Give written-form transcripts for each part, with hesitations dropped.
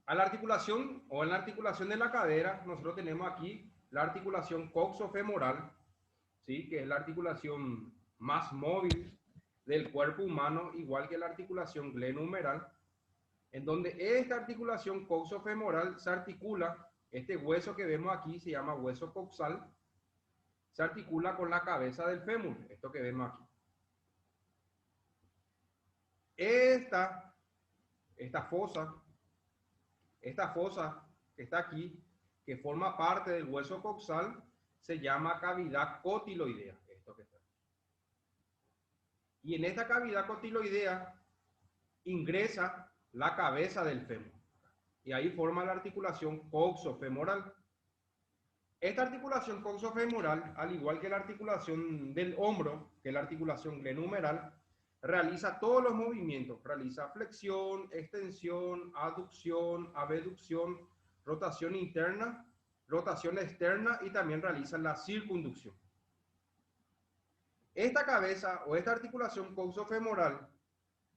A la articulación o en la articulación de la cadera, nosotros tenemos aquí la articulación coxofemoral, ¿sí? Que es la articulación más móvil del cuerpo humano, igual que la articulación glenohumeral, en donde esta articulación coxofemoral se articula, este hueso que vemos aquí se llama hueso coxal, se articula con la cabeza del fémur, esto que vemos aquí. Esta fosa que está aquí, que forma parte del hueso coxal, se llama cavidad cotiloidea, esto que está aquí. Y en esta cavidad cotiloidea ingresa la cabeza del fémur. Y ahí forma la articulación coxofemoral. Esta articulación coxofemoral, al igual que la articulación del hombro, que es la articulación glenohumeral, realiza todos los movimientos. Realiza flexión, extensión, aducción, abducción, rotación interna, rotación externa y también realiza la circunducción. Esta cabeza o esta articulación coxofemoral,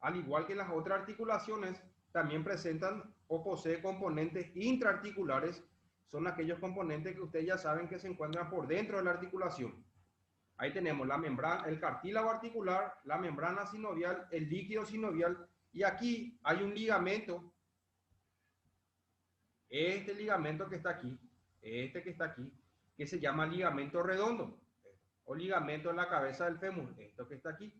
al igual que las otras articulaciones, también presentan o posee componentes intraarticulares. Son aquellos componentes que ustedes ya saben que se encuentran por dentro de la articulación. Ahí tenemos la membrana, el cartílago articular, la membrana sinovial, el líquido sinovial, y aquí hay un ligamento. Este ligamento que está aquí, que se llama ligamento redondo, o ligamento en la cabeza del fémur, esto que está aquí.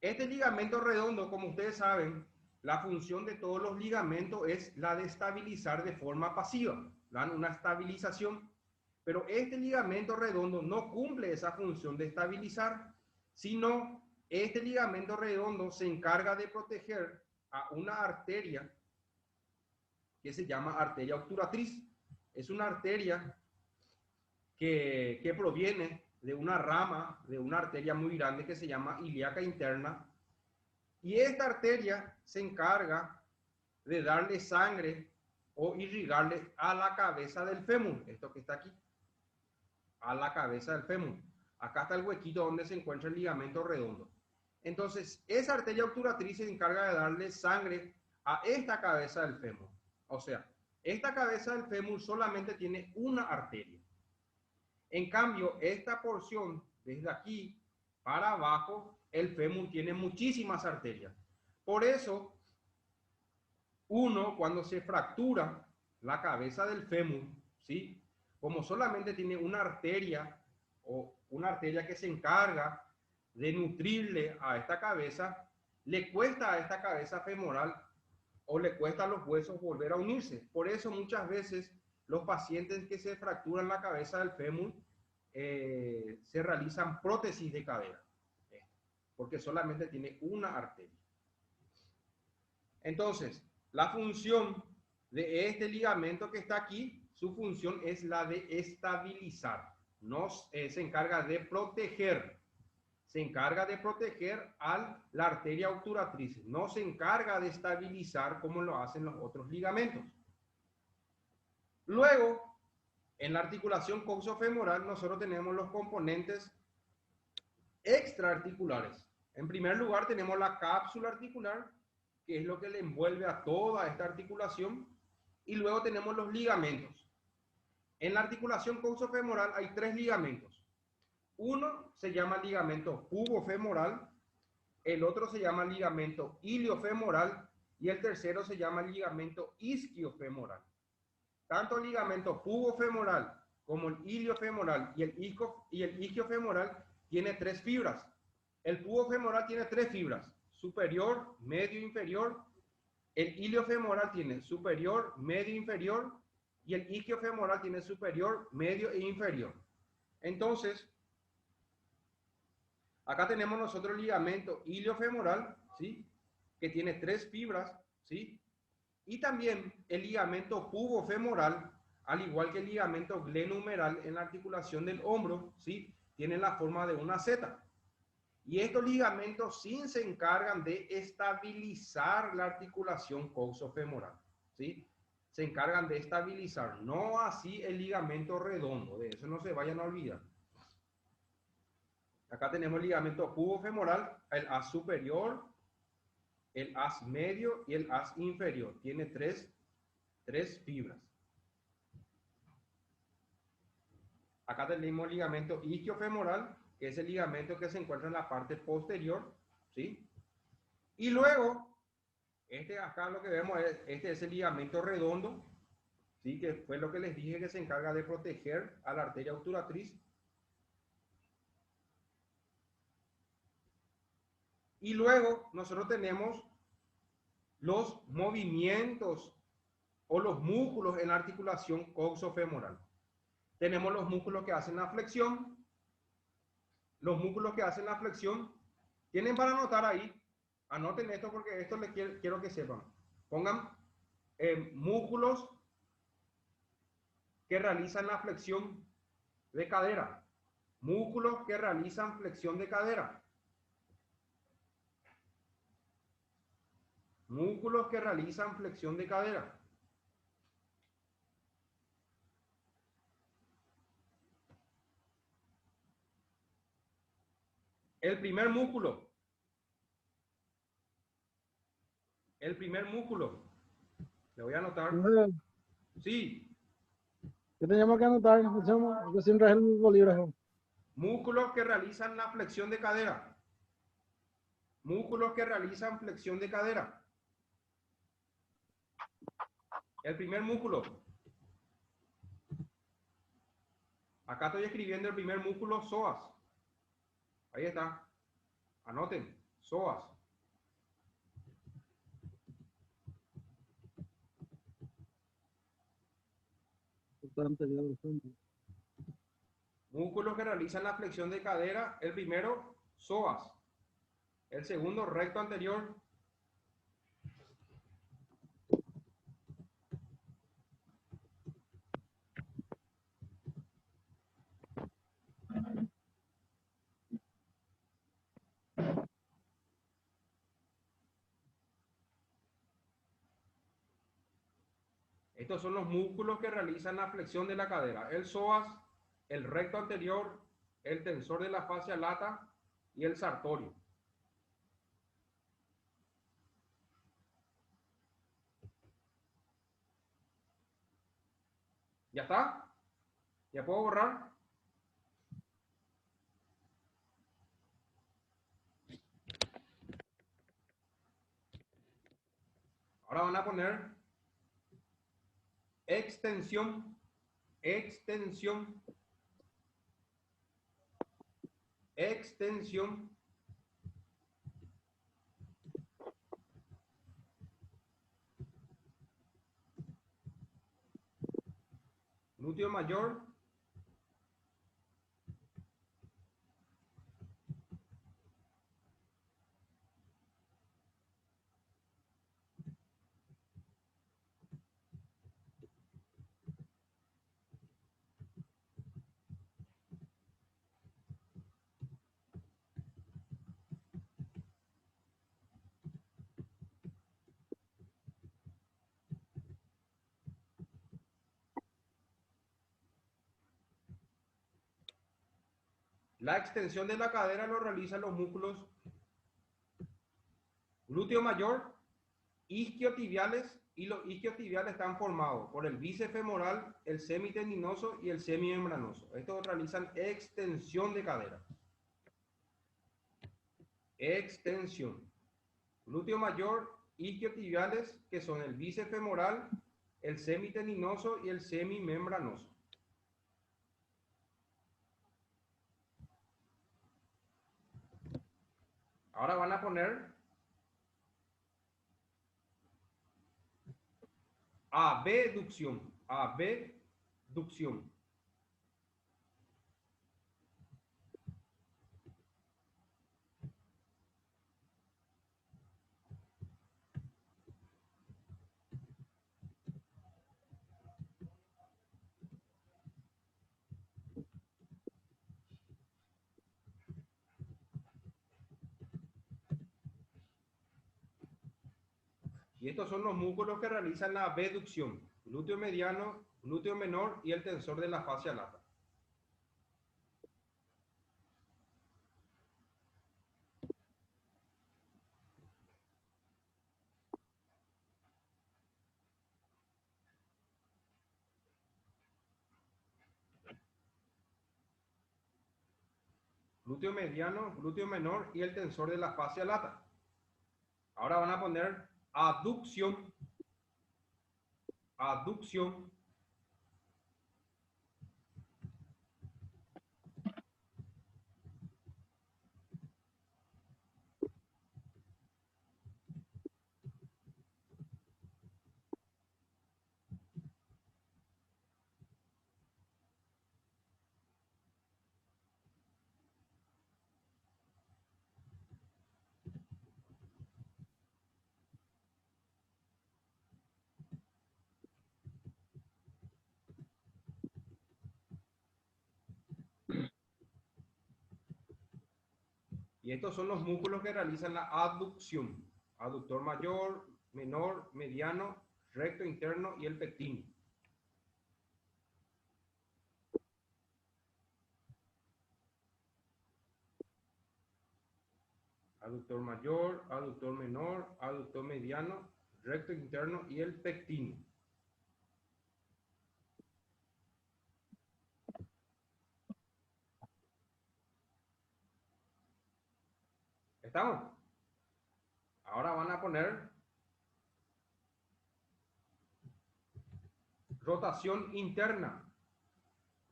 Este ligamento redondo, como ustedes saben, la función de todos los ligamentos es la de estabilizar de forma pasiva, dan una estabilización. Pero este ligamento redondo no cumple esa función de estabilizar, sino este ligamento redondo se encarga de proteger a una arteria que se llama arteria obturatriz. Es una arteria que proviene de una rama, de una arteria muy grande que se llama ilíaca interna. Y esta arteria se encarga de darle sangre o irrigarle a la cabeza del fémur, esto que está aquí, a la cabeza del fémur. Acá está el huequito donde se encuentra el ligamento redondo. Entonces, esa arteria obturatriz se encarga de darle sangre a esta cabeza del fémur. O sea, esta cabeza del fémur solamente tiene una arteria. En cambio, esta porción, desde aquí para abajo, el fémur tiene muchísimas arterias. Por eso, uno cuando se fractura la cabeza del fémur, ¿sí? Como solamente tiene una arteria o una arteria que se encarga de nutrirle a esta cabeza, le cuesta a esta cabeza femoral o le cuesta a los huesos volver a unirse. Por eso muchas veces los pacientes que se fracturan la cabeza del fémur se realizan prótesis de cadera, porque solamente tiene una arteria. Entonces, la función de este ligamento que está aquí, su función es la de estabilizar. Se encarga de proteger. Se encarga de proteger a la arteria obturatriz. No se encarga de estabilizar como lo hacen los otros ligamentos. Luego, en la articulación coxofemoral, nosotros tenemos los componentes extraarticulares. En primer lugar, tenemos la cápsula articular, que es lo que le envuelve a toda esta articulación, y luego tenemos los ligamentos. En la articulación coxofemoral hay 3 ligamentos. Uno se llama ligamento pubofemoral, el otro se llama ligamento iliofemoral y el tercero se llama ligamento isquiofemoral. Tanto el ligamento pubofemoral como el iliofemoral y el isquiofemoral tiene 3 fibras. El pubofemoral tiene 3 fibras, superior, medio, inferior. El iliofemoral tiene superior, medio, inferior. Y el isquiofemoral tiene superior, medio e inferior. Entonces, acá tenemos nosotros el ligamento iliofemoral, ¿sí? Que tiene 3 fibras, ¿sí? Y también el ligamento pubofemoral, al igual que el ligamento glenohumeral en la articulación del hombro, ¿sí? Tiene la forma de una Z. Y estos ligamentos sí se encargan de estabilizar la articulación coxofemoral, ¿sí? Se encargan de estabilizar, no así el ligamento redondo, de eso no se vayan a olvidar. Acá tenemos el ligamento pubofemoral, el A superior, el haz medio y el haz inferior. Tiene tres fibras. Acá tenemos el ligamento isquiofemoral, que es el ligamento que se encuentra en la parte posterior, ¿sí? Y luego, acá lo que vemos es el ligamento redondo, ¿sí? Que fue lo que les dije que se encarga de proteger a la arteria obturatriz. Y luego nosotros tenemos los movimientos o los músculos en la articulación coxofemoral. Tenemos los músculos que hacen la flexión. Los músculos que hacen la flexión, tienen para anotar ahí, anoten esto porque esto les quiero que sepan. Pongan músculos que realizan la flexión de cadera. Músculos que realizan flexión de cadera. Músculos que realizan flexión de cadera. El primer músculo. El primer músculo. Le voy a anotar. Sí. ¿Qué teníamos que anotar? Yo sin traer el bolígrafo. Músculos que realizan la flexión de cadera. Músculos que realizan flexión de cadera. El primer músculo. Acá estoy escribiendo el primer músculo, psoas. Ahí está. Anoten, psoas. Músculos que realizan la flexión de cadera. El primero, psoas. El segundo, recto anterior. Estos son los músculos que realizan la flexión de la cadera. El psoas, el recto anterior, el tensor de la fascia lata y el sartorio. ¿Ya está? ¿Ya puedo borrar? Ahora van a poner extensión, extensión, extensión. Glúteo mayor. La extensión de la cadera lo realizan los músculos glúteo mayor, isquiotibiales, y los isquiotibiales están formados por el bíceps femoral, el semitendinoso y el semimembranoso. Estos realizan extensión de cadera. Extensión. Glúteo mayor, isquiotibiales, que son el bíceps femoral, el semitendinoso y el semimembranoso. Ahora van a poner abducción, abducción. Y estos son los músculos que realizan la abducción: glúteo mediano, glúteo menor y el tensor de la fascia lata. glúteo mediano, glúteo menor y el tensor de la fascia lata. Ahora van a poner aducción, aducción, y estos son los músculos que realizan la aducción. Aductor mayor, menor, mediano, recto interno y el pectíneo. Aductor mayor, aductor menor, aductor mediano, recto interno y el pectíneo. ¿Estamos? Ahora van a poner rotación interna.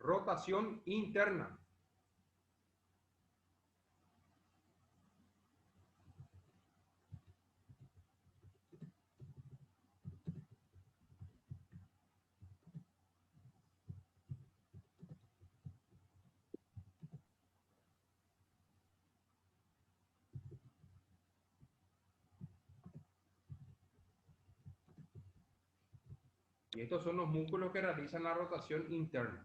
Rotación interna. Y estos son los músculos que realizan la rotación interna.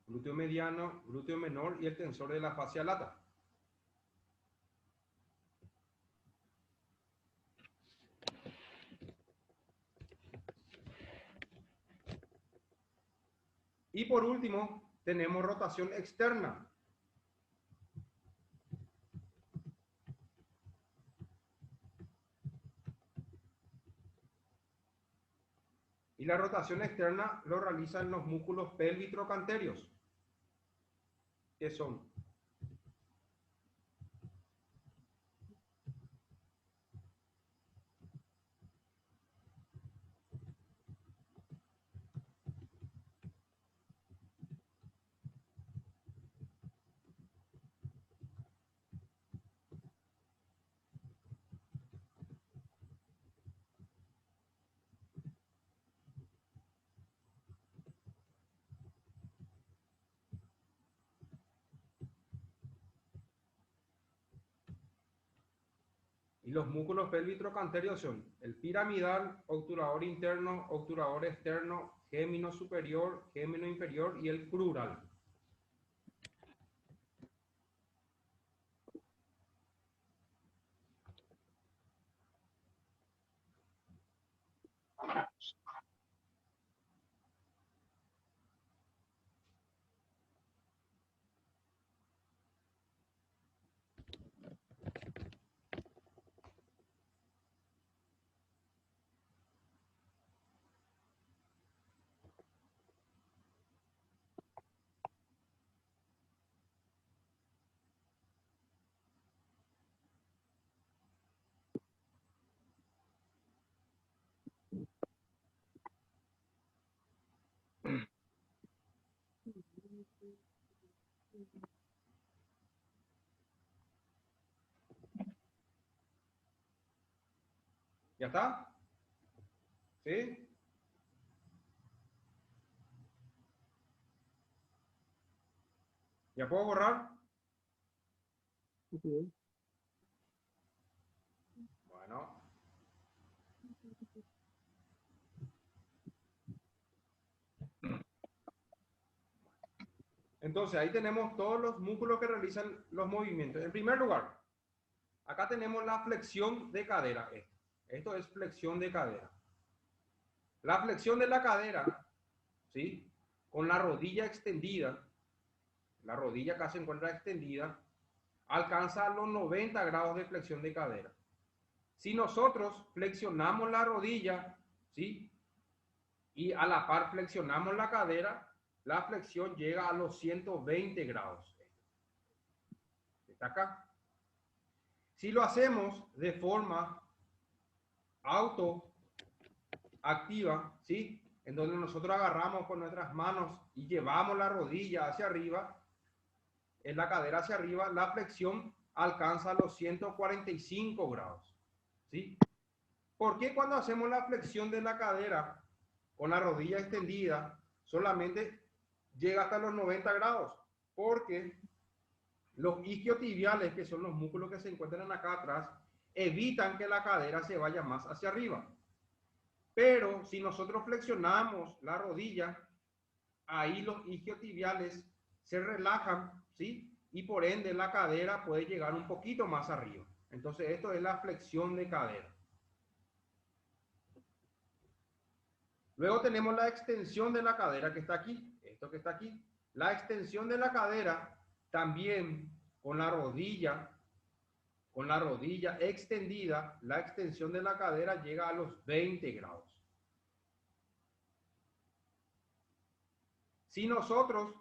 Glúteo mediano, glúteo menor y el tensor de la fascia lata. Y por último, tenemos rotación externa. Y la rotación externa lo realizan los músculos pélvico-canterios, que son y los músculos pélvico-canterios son el piramidal, obturador interno, obturador externo, gémino superior, gémino inferior y el crural. ¿Ya está? ¿Sí? ¿Ya puedo borrar? Ok. Bueno. Entonces ahí tenemos todos los músculos que realizan los movimientos. En primer lugar, acá tenemos la flexión de cadera. Esto es flexión de cadera. La flexión de la cadera, ¿sí? Con la rodilla extendida, la rodilla acá se encuentra extendida, alcanza los 90 grados de flexión de cadera. Si nosotros flexionamos la rodilla ¿sí? Y a la par flexionamos la cadera, la flexión llega a los 120 grados. Está acá. Si lo hacemos de forma autoactiva, ¿sí? En donde nosotros agarramos con nuestras manos y llevamos la rodilla hacia arriba, en la cadera hacia arriba, la flexión alcanza los 145 grados, ¿sí? ¿Por qué cuando hacemos la flexión de la cadera con la rodilla extendida solamente llega hasta los 90 grados? Porque los isquiotibiales, que son los músculos que se encuentran acá atrás, evitan que la cadera se vaya más hacia arriba. Pero si nosotros flexionamos la rodilla, ahí los isquiotibiales se relajan, ¿sí? Y por ende la cadera puede llegar un poquito más arriba. Entonces esto es la flexión de cadera. Luego tenemos la extensión de la cadera que está aquí, esto que está aquí. La extensión de la cadera también con la rodilla extendida, la extensión de la cadera llega a los 20 grados. Si nosotros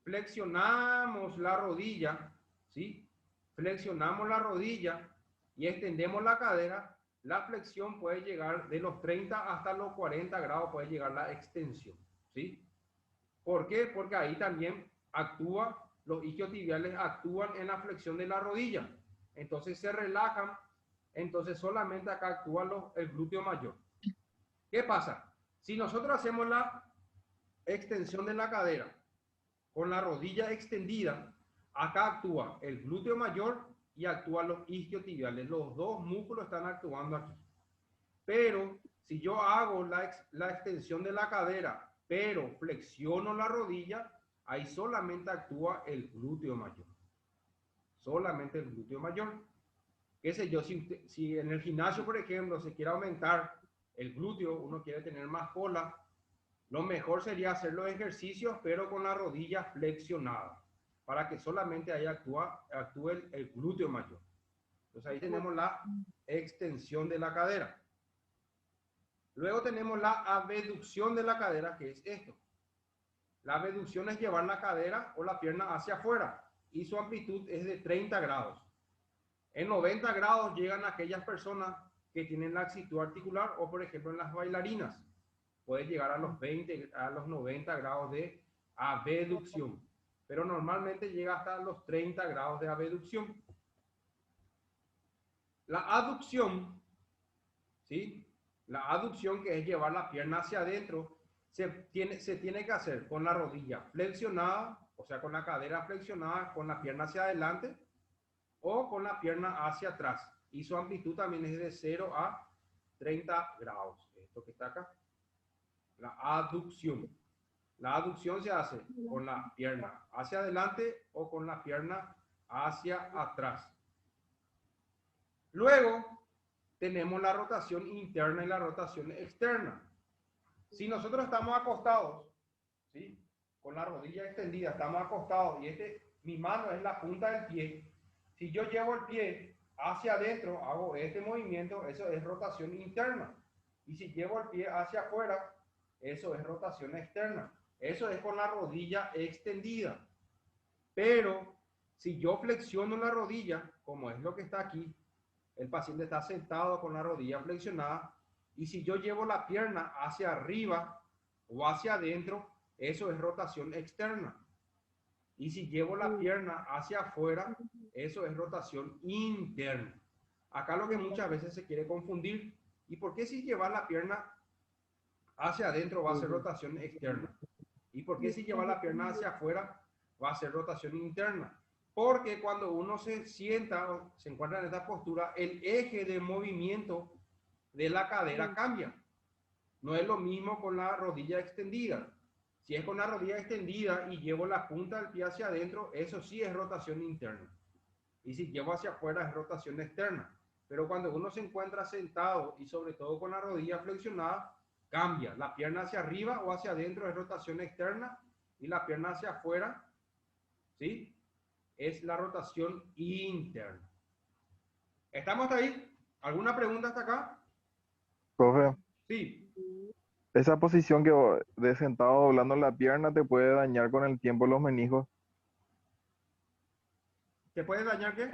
flexionamos la rodilla, ¿sí? Flexionamos la rodilla y extendemos la cadera, la flexión puede llegar de los 30 hasta los 40 grados, puede llegar la extensión, ¿sí? ¿Por qué? Porque ahí también los isquiotibiales actúan en la flexión de la rodilla. Entonces se relajan, entonces solamente acá actúa el glúteo mayor. ¿Qué pasa? Si nosotros hacemos la extensión de la cadera con la rodilla extendida, acá actúa el glúteo mayor y actúan los isquiotibiales. Los dos músculos están actuando aquí. Pero si yo hago la extensión de la cadera, pero flexiono la rodilla, ahí solamente actúa el glúteo mayor. Solamente el glúteo mayor. Qué sé yo, si en el gimnasio, por ejemplo, se quiere aumentar el glúteo, uno quiere tener más cola, lo mejor sería hacer los ejercicios, pero con la rodilla flexionada, para que solamente ahí actúe el glúteo mayor. Entonces ahí tenemos la extensión de la cadera. Luego tenemos la abducción de la cadera, que es esto. La abducción es llevar la cadera o la pierna hacia afuera y su amplitud es de 30 grados. En 90 grados llegan aquellas personas que tienen laxitud articular o, por ejemplo, en las bailarinas. Puede llegar a los 90 grados de abducción, pero normalmente llega hasta los 30 grados de abducción. La aducción, ¿sí? La aducción, que es llevar la pierna hacia adentro, se tiene que hacer con la rodilla flexionada, o sea, con la cadera flexionada, con la pierna hacia adelante o con la pierna hacia atrás. Y su amplitud también es de 0 a 30 grados. Esto que está acá. La aducción. La aducción se hace con la pierna hacia adelante o con la pierna hacia atrás. Luego tenemos la rotación interna y la rotación externa. Si nosotros estamos acostados, ¿sí? Con la rodilla extendida, estamos acostados y mi mano es la punta del pie. Si yo llevo el pie hacia adentro, hago este movimiento, eso es rotación interna. Y si llevo el pie hacia afuera, eso es rotación externa. Eso es con la rodilla extendida. Pero si yo flexiono la rodilla, como es lo que está aquí, el paciente está sentado con la rodilla flexionada, y si yo llevo la pierna hacia arriba o hacia adentro, eso es rotación externa. Y si llevo la pierna hacia afuera, eso es rotación interna. Acá lo que muchas veces se quiere confundir, ¿y por qué si llevar la pierna hacia adentro va a ser rotación externa? ¿Y por qué si llevar la pierna hacia afuera va a ser rotación interna? Porque cuando uno se sienta o se encuentra en esta postura, el eje de movimiento de la cadera cambia. No es lo mismo con la rodilla extendida. Si es con la rodilla extendida y llevo la punta del pie hacia adentro, eso sí es rotación interna. Y si llevo hacia afuera es rotación externa. Pero cuando uno se encuentra sentado y sobre todo con la rodilla flexionada, cambia. La pierna hacia arriba o hacia adentro es rotación externa y la pierna hacia afuera, ¿sí? Es la rotación interna. ¿Estamos hasta ahí? ¿Alguna pregunta hasta acá? Profe, Sí. esa posición de sentado doblando la pierna te puede dañar con el tiempo los meniscos. ¿Te puede dañar qué?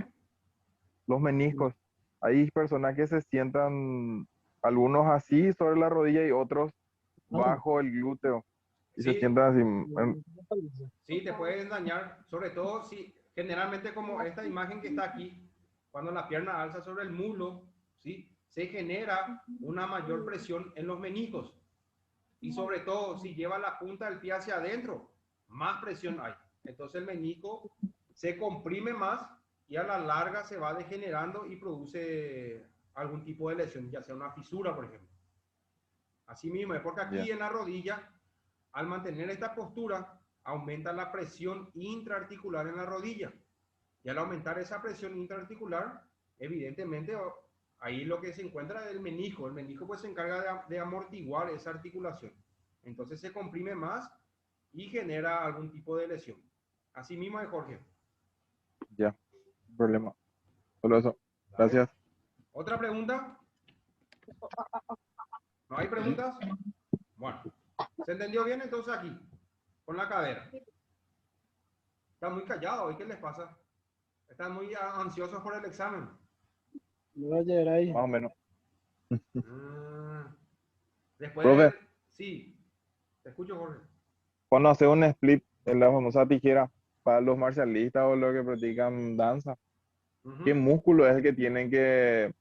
Los meniscos. Hay personas que se sientan, algunos así sobre la rodilla y otros Ah, bajo el glúteo. Y se Sí, sientan así. sí, te pueden dañar, sobre todo si generalmente como esta imagen que está aquí, cuando la pierna alza sobre el muslo, ¿sí? Se genera una mayor presión en los meniscos. Y sobre todo, si lleva la punta del pie hacia adentro, más presión hay. Entonces el menisco se comprime más y a la larga se va degenerando y produce algún tipo de lesión, ya sea una fisura, por ejemplo. Así mismo, es porque Ya. aquí en la rodilla, al mantener esta postura, aumenta la presión intraarticular en la rodilla. Y al aumentar esa presión intraarticular, evidentemente ahí lo que se encuentra es el menisco. El menisco pues se encarga de amortiguar esa articulación. Entonces se comprime más y genera algún tipo de lesión. Así mismo es, Jorge. Ya, sin problema. Solo eso. ¿Vale? Gracias. ¿Otra pregunta? ¿No hay preguntas? Bueno, ¿se entendió bien entonces aquí? Con la cadera. Están muy callados. ¿Y qué les pasa? Están muy ansiosos por el examen. me voy a llegar ahí. Más o menos. Ah, después, Profe, sí, te escucho, Jorge. cuando hace un split en la famosa tijera para los marcialistas o los que practican danza, ¿qué Ujú. músculo es el que tienen que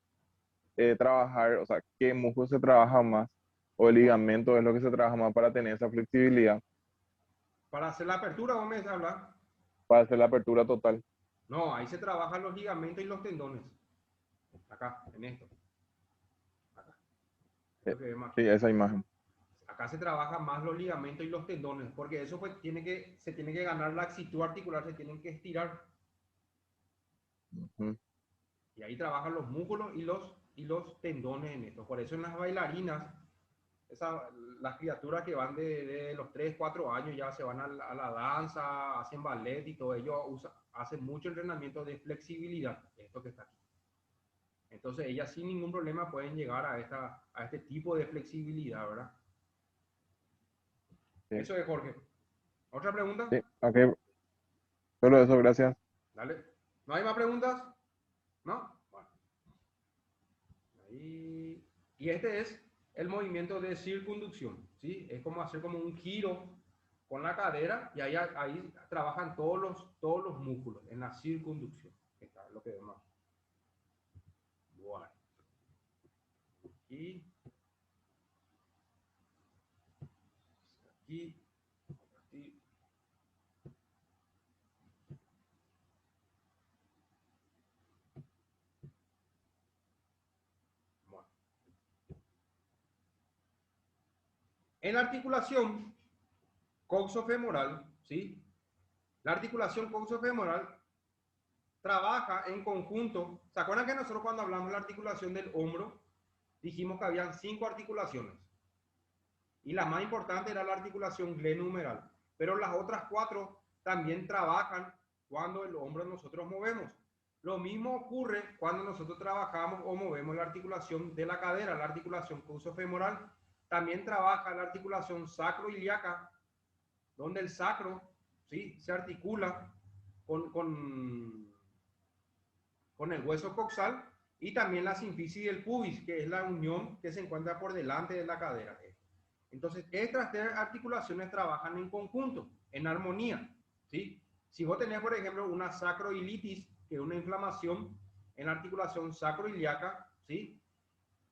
trabajar? O sea, ¿qué músculo se trabaja más? ¿O el ligamento es lo que se trabaja más para tener esa flexibilidad, Para hacer la apertura, vos me hablas. para hacer la apertura total? No, ahí se trabajan los ligamentos y los tendones. Acá, en esto. Acá. Eh, Esto que vemos sí, aquí. esa imagen. Acá se trabajan más los ligamentos y los tendones, porque eso pues se tiene que ganar la laxitud articular, se tienen que estirar. Ujú. Y ahí trabajan los músculos y los tendones en esto. Por eso en las bailarinas, esa, las criaturas que van de los 3 4 años ya se van a la danza, hacen ballet y todo ello, hacen mucho entrenamiento de flexibilidad, esto que está aquí. Entonces ellas sin ningún problema pueden llegar a este tipo de flexibilidad, ¿verdad? Sí, Eso es, Jorge. ¿Otra pregunta? sí, ok. Solo eso, gracias. Dale. ¿No hay más preguntas? ¿No? Bueno. Ahí. Y este es el movimiento de circunducción, ¿sí? Es como hacer como un giro con la cadera y ahí trabajan todos los músculos en la circunducción. Está lo que vemos aquí. Bueno. Y aquí, aquí. Bueno. En la articulación coxofemoral, ¿sí? La articulación coxofemoral trabaja en conjunto. ¿Se acuerdan que nosotros cuando hablamos de la articulación del hombro dijimos que habían 5 articulaciones? Y la más importante era la articulación glenohumeral. Pero las otras 4 también trabajan cuando el hombro nosotros movemos. Lo mismo ocurre cuando nosotros trabajamos o movemos la articulación de la cadera, la articulación coxofemoral. También trabaja la articulación sacroiliaca, donde el sacro, ¿sí?, se articula con, con, con el hueso coxal, y también la sínfisis del pubis, que es la unión que se encuentra por delante de la cadera. Entonces, estas tres articulaciones trabajan en conjunto, en armonía, ¿sí? Si vos tenés, por ejemplo, una sacroilitis, que es una inflamación en la articulación sacroiliaca, ¿sí?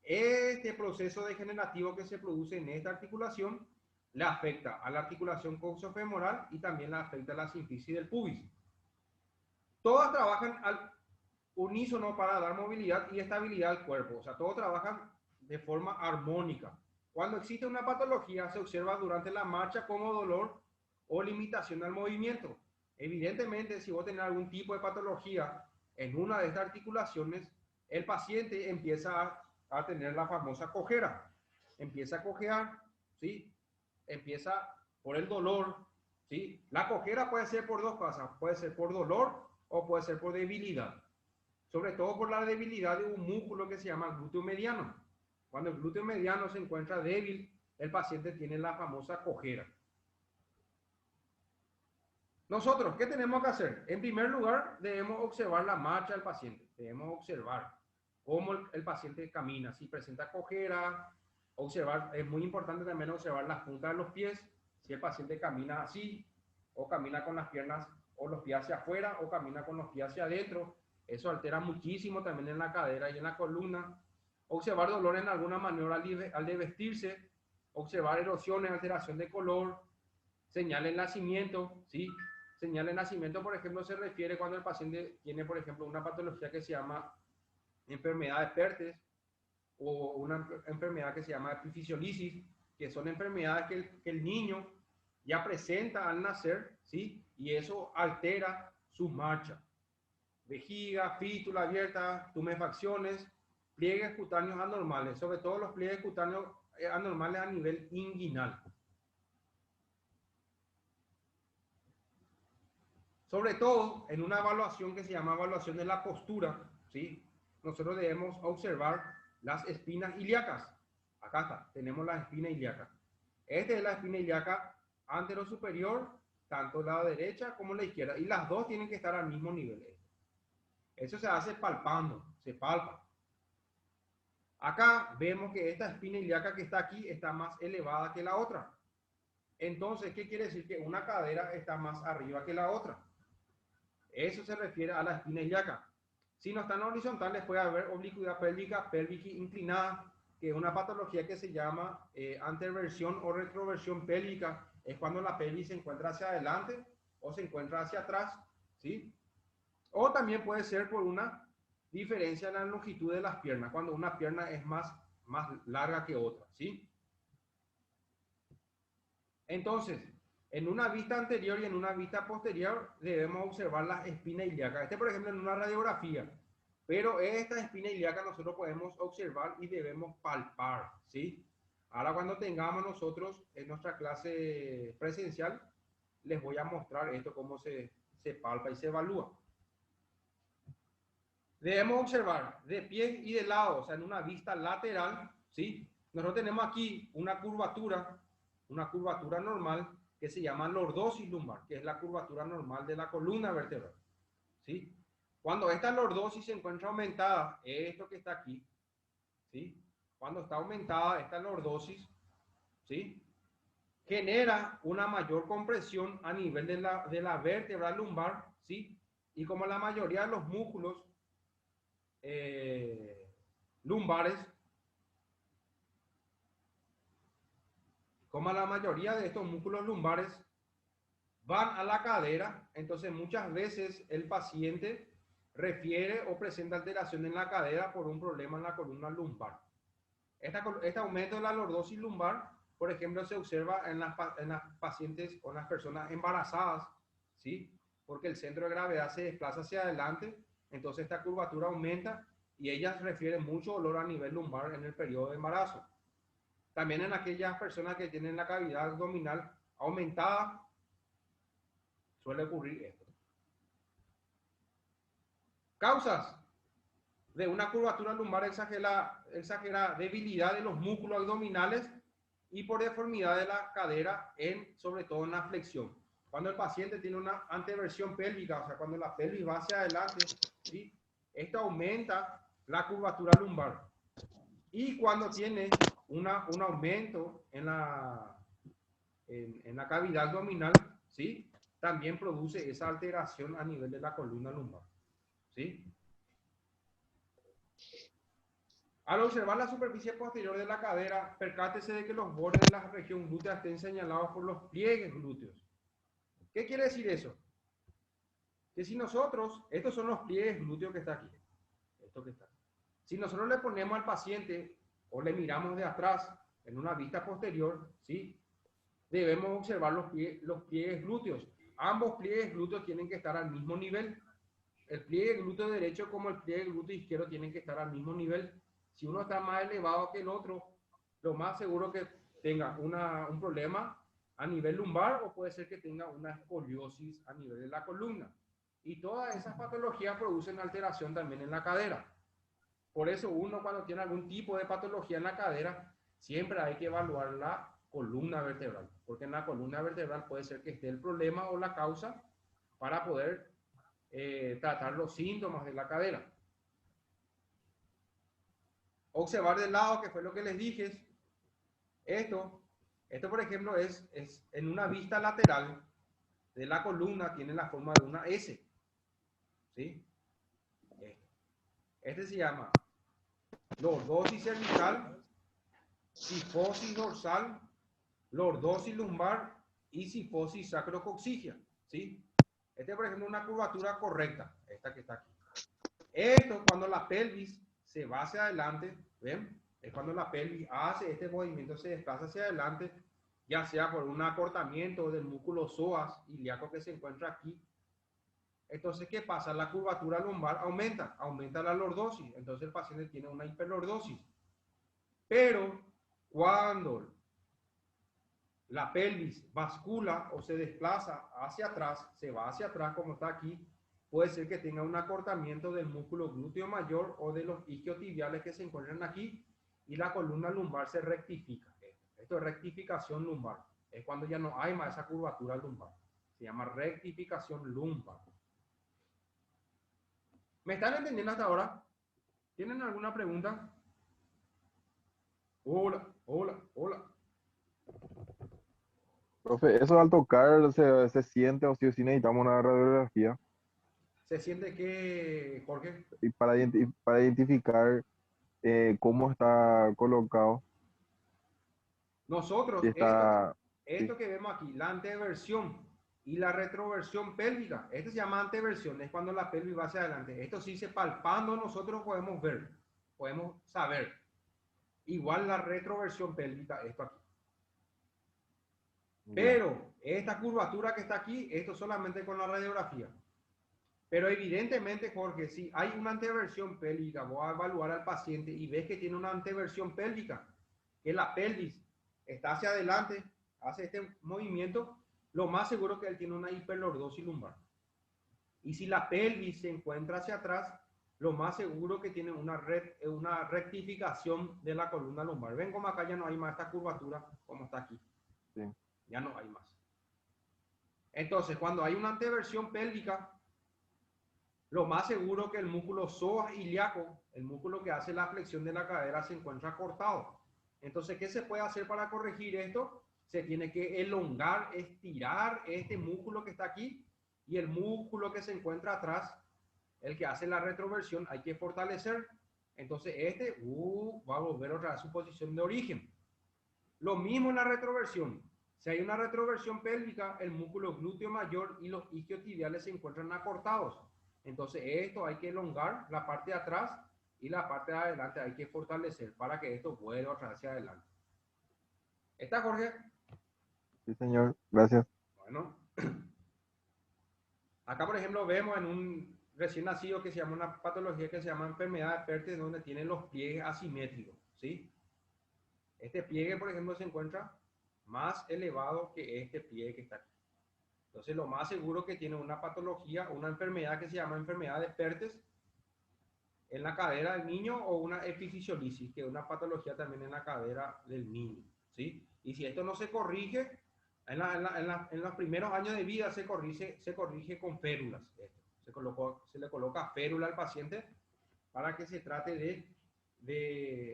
Este proceso degenerativo que se produce en esta articulación le afecta a la articulación coxofemoral y también le afecta a la sínfisis del pubis. Todas trabajan al unísono para dar movilidad y estabilidad al cuerpo, o sea, todos trabajan de forma armónica. Cuando existe una patología, se observa durante la marcha como dolor o limitación al movimiento. Evidentemente, si vos tenés algún tipo de patología en una de estas articulaciones, el paciente empieza a tener la famosa cojera. Empieza a cojear, ¿sí? Empieza por el dolor, ¿sí? La cojera puede ser por dos cosas, puede ser por dolor o puede ser por debilidad, sobre todo por la debilidad de un músculo que se llama glúteo mediano. Cuando el glúteo mediano se encuentra débil, el paciente tiene la famosa cojera. Nosotros, ¿qué tenemos que hacer? En primer lugar, debemos observar la marcha del paciente. Debemos observar cómo el paciente camina. Si presenta cojera, observar, es muy importante también observar las puntas de los pies. Si el paciente camina así, o camina con las piernas o los pies hacia afuera, o camina con los pies hacia adentro. Eso altera muchísimo también en la cadera y en la columna. Observar dolor en alguna maniobra al de vestirse. Observar erosiones, alteración de color, señal de nacimiento, ¿sí? Señal de nacimiento, por ejemplo, se refiere cuando el paciente tiene, por ejemplo, una patología que se llama enfermedad de Pertes o una enfermedad que se llama epifisiolisis, que son enfermedades que el niño ya presenta al nacer, ¿sí? Y eso altera su marcha. Vejiga, fístula abierta, tumefacciones, pliegues cutáneos anormales, sobre todo los pliegues cutáneos anormales a nivel inguinal. Sobre todo en una evaluación que se llama evaluación de la postura, ¿sí? Nosotros debemos observar las espinas ilíacas. Acá está, tenemos la espina ilíaca. Esta es la espina ilíaca anterosuperior, tanto la derecha como la izquierda, y las dos tienen que estar al mismo nivel. Eso se hace palpando, se palpa. Acá vemos que esta espina ilíaca que está aquí está más elevada que la otra. Entonces, ¿qué quiere decir? Que una cadera está más arriba que la otra. Eso se refiere a la espina ilíaca. Si no están horizontales, puede haber oblicuidad pélvica, pélvica inclinada, que es una patología que se llama anteversión o retroversión pélvica. Es cuando la pelvis se encuentra hacia adelante o se encuentra hacia atrás, ¿sí? O también puede ser por una diferencia en la longitud de las piernas, cuando una pierna es más larga que otra, ¿sí? Entonces, en una vista anterior y en una vista posterior debemos observar la espina ilíaca. Este, por ejemplo, en una radiografía. Pero esta espina ilíaca nosotros podemos observar y debemos palpar, ¿sí? Ahora cuando tengamos nosotros en nuestra clase presencial, les voy a mostrar esto, cómo se palpa y se evalúa. Debemos observar de pie y de lado, o sea, en una vista lateral, ¿sí? Nosotros tenemos aquí una curvatura normal, que se llama lordosis lumbar, que es la curvatura normal de la columna vertebral, ¿sí? Cuando esta lordosis se encuentra aumentada, esto que está aquí, ¿sí? Cuando está aumentada esta lordosis, ¿sí? Genera una mayor compresión a nivel de la vértebra lumbar, ¿sí? Y como la mayoría de los músculos lumbares, como la mayoría de estos músculos lumbares van a la cadera, entonces muchas veces el paciente refiere o presenta alteración en la cadera por un problema en la columna lumbar. Este aumento de la lordosis lumbar, por ejemplo, se observa en las pacientes o en las personas embarazadas, ¿sí? Porque el centro de gravedad se desplaza hacia adelante, entonces esta curvatura aumenta y ellas refieren mucho dolor a nivel lumbar en el periodo de embarazo. También en aquellas personas que tienen la cavidad abdominal aumentada, suele ocurrir esto. Causas de una curvatura lumbar exagera debilidad de los músculos abdominales y por deformidad de la cadera, sobre todo en la flexión. Cuando el paciente tiene una anteversión pélvica, o sea, cuando la pelvis va hacia adelante, ¿sí? Esto aumenta la curvatura lumbar. Y cuando tiene un aumento en la cavidad abdominal, ¿sí? También produce esa alteración a nivel de la columna lumbar, ¿sí? Al observar la superficie posterior de la cadera, percátese de que los bordes de la región glútea estén señalados por los pliegues glúteos. ¿Qué quiere decir eso? Que si nosotros, estos son los pliegues glúteos que está aquí, esto que está. Si nosotros le ponemos al paciente o le miramos de atrás en una vista posterior, ¿sí? Debemos observar los pliegues glúteos. Ambos pliegues glúteos tienen que estar al mismo nivel. El pliegue glúteo derecho como el pliegue glúteo izquierdo tienen que estar al mismo nivel. Si uno está más elevado que el otro, lo más seguro que tenga un problema a nivel lumbar o puede ser que tenga una escoliosis a nivel de la columna. Y todas esas patologías producen alteración también en la cadera. Por eso uno cuando tiene algún tipo de patología en la cadera siempre hay que evaluar la columna vertebral, porque en la columna vertebral puede ser que esté el problema o la causa para poder tratar los síntomas de la cadera. Observar de lado, que fue lo que les dije. Esto por ejemplo, es en una vista lateral de la columna, tiene la forma de una S. ¿Sí? Este se llama lordosis cervical, cifosis dorsal, lordosis lumbar y cifosis sacrococcígea. ¿Sí? Este, por ejemplo, es una curvatura correcta, esta que está aquí. Esto, cuando la pelvis se va hacia adelante, ¿ven? Es cuando la pelvis hace este movimiento, se desplaza hacia adelante, ya sea por un acortamiento del músculo psoas ilíaco que se encuentra aquí. Entonces, ¿qué pasa? La curvatura lumbar aumenta la lordosis. Entonces, el paciente tiene una hiperlordosis. Pero cuando la pelvis bascula o se desplaza hacia atrás, se va hacia atrás como está aquí, puede ser que tenga un acortamiento del músculo glúteo mayor o de los isquiotibiales que se encuentran aquí y la columna lumbar se rectifica. Esto es rectificación lumbar. Es cuando ya no hay más esa curvatura lumbar. Se llama rectificación lumbar. ¿Me están entendiendo hasta ahora? ¿Tienen alguna pregunta? Hola, hola, hola. Profe, eso al tocar se siente o sí o sí necesitamos una radiografía ¿Se siente que, Jorge? y para identificar cómo está colocado, Nosotros, si está, sí, esto que vemos aquí, la anteversión y la retroversión pélvica, esto se llama anteversión, es cuando la pelvis va hacia adelante. Esto sí se palpando nosotros podemos ver, podemos saber. Igual la retroversión pélvica, esto aquí. ya, Pero esta curvatura que está aquí, esto solamente con la radiografía. Pero evidentemente, Jorge, si hay una anteversión pélvica, voy a evaluar al paciente y ves que tiene una anteversión pélvica, que la pelvis está hacia adelante, hace este movimiento, lo más seguro es que él tiene una hiperlordosis lumbar. Y si la pelvis se encuentra hacia atrás, lo más seguro que tiene una rectificación de la columna lumbar. Ven como acá ya no hay más esta curvatura como está aquí. sí, Ya no hay más. Entonces, cuando hay una anteversión pélvica, lo más seguro que el músculo psoas ilíaco, el músculo que hace la flexión de la cadera, se encuentra cortado. Entonces, ¿qué se puede hacer para corregir esto? Se tiene que elongar, estirar este músculo que está aquí y el músculo que se encuentra atrás, el que hace la retroversión, hay que fortalecer. Entonces, este va a volver otra vez a su posición de origen. Lo mismo en la retroversión. Si hay una retroversión pélvica, el músculo glúteo mayor y los isquiotibiales se encuentran acortados. Entonces esto hay que elongar la parte de atrás y la parte de adelante hay que fortalecer para que esto vuelva otra vez hacia adelante. ¿Está, Jorge? sí, señor, gracias. Bueno. Acá, por ejemplo, vemos en un recién nacido que se llama una patología que se llama enfermedad de Perthes, donde tiene los pliegues asimétricos, ¿sí? Este pliegue, por ejemplo, se encuentra más elevado que este pliegue que está aquí. Entonces, lo más seguro que tiene una patología, una enfermedad que se llama enfermedad de Perthes en la cadera del niño o una epifisiolisis, que es una patología también en la cadera del niño, ¿sí? Y si esto no se corrige, en los primeros años de vida se corrige con férulas. Se le coloca férula al paciente para que se trate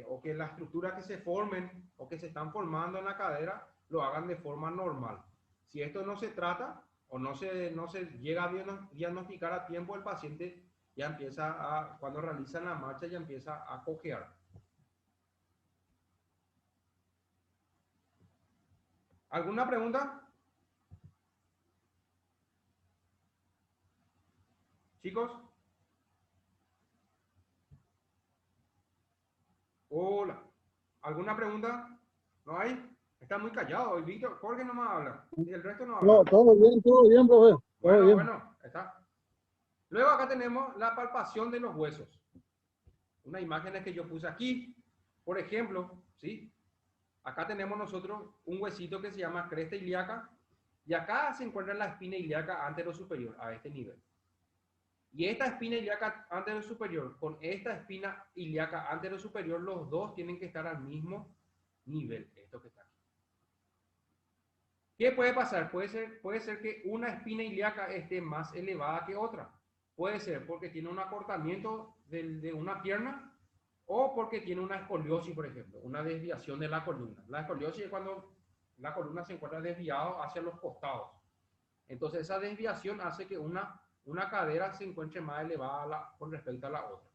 o que las estructuras que se formen o que se están formando en la cadera lo hagan de forma normal. Si esto no se trata o no se llega a diagnosticar a tiempo, el paciente ya empieza cuando realizan la marcha, ya empieza a cojear. ¿Alguna pregunta? Chicos. Hola. ¿Alguna pregunta? ¿No hay? Está muy callado. El Víctor, Jorge no me habla. Y el resto no habla. No, todo bien, profe. Todo bien. Bueno, está. Luego acá tenemos la palpación de los huesos. Unas imágenes que yo puse aquí. Por ejemplo, ¿sí? Acá tenemos nosotros un huesito que se llama cresta ilíaca. Y acá se encuentra la espina ilíaca anterosuperior a este nivel. Y esta espina ilíaca anterosuperior con esta espina ilíaca anterosuperior, los dos tienen que estar al mismo nivel, esto que está aquí. ¿Qué puede pasar? Puede ser que una espina ilíaca esté más elevada que otra. Puede ser porque tiene un acortamiento de una pierna o porque tiene una escoliosis, por ejemplo, una desviación de la columna. La escoliosis es cuando la columna se encuentra desviada hacia los costados. Entonces esa desviación hace que una cadera se encuentre más elevada con respecto a la otra.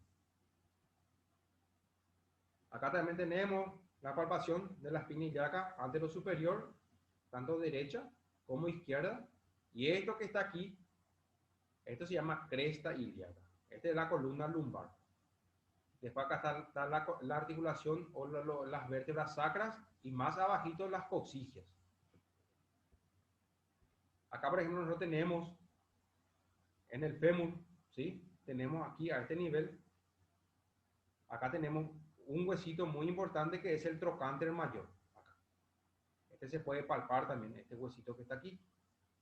Acá también tenemos la palpación de la espina ilíaca anterosuperior, tanto derecha como izquierda. Y esto que está aquí, esto se llama cresta ilíaca. Esta es la columna lumbar. Después acá está la articulación o las vértebras sacras y más abajito las coccygias. Acá, por ejemplo, nosotros tenemos en el fémur, ¿sí? Tenemos aquí a este nivel, acá tenemos un huesito muy importante que es el trocánter mayor. Acá. Este se puede palpar también, este huesito que está aquí,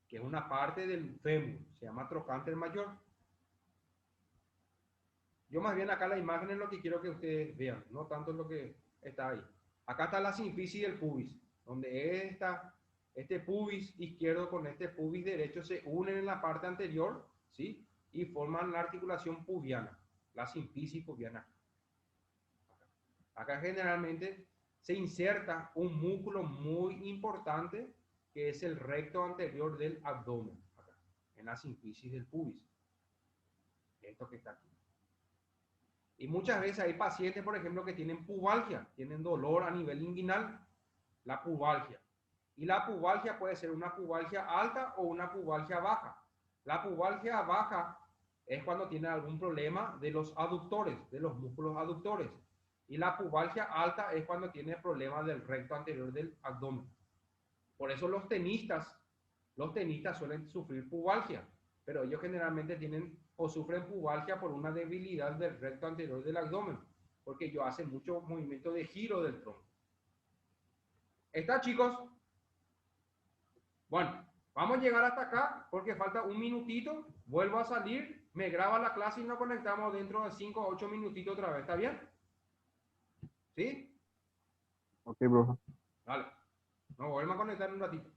que es una parte del fémur, se llama trocánter mayor. Yo más bien acá la imagen es lo que quiero que ustedes vean, no tanto lo que está ahí. Acá está la sínfisis del pubis, donde este pubis izquierdo con este pubis derecho se unen en la parte anterior, ¿sí? Y forman la articulación pubiana, la sínfisis pubiana. Acá generalmente se inserta un músculo muy importante que es el recto anterior del abdomen, acá, en la sínfisis del pubis. Esto que está aquí. Y muchas veces hay pacientes, por ejemplo, que tienen pubalgia, tienen dolor a nivel inguinal, la pubalgia. Y la pubalgia puede ser una pubalgia alta o una pubalgia baja. La pubalgia baja es cuando tiene algún problema de los aductores, de los músculos aductores. Y la pubalgia alta es cuando tiene problemas del recto anterior del abdomen. Por eso los tenistas suelen sufrir pubalgia, pero ellos generalmente tienen o sufren pubalgia por una debilidad del recto anterior del abdomen, porque ellos hacen mucho movimiento de giro del tronco. ¿Está, chicos? Bueno, vamos a llegar hasta acá porque falta un minutito. Vuelvo a salir, me graba la clase y nos conectamos dentro de 5 o 8 minutitos otra vez. ¿Está bien? ¿Sí? Ok, bro. Vale. Nos volvemos a conectar en un ratito.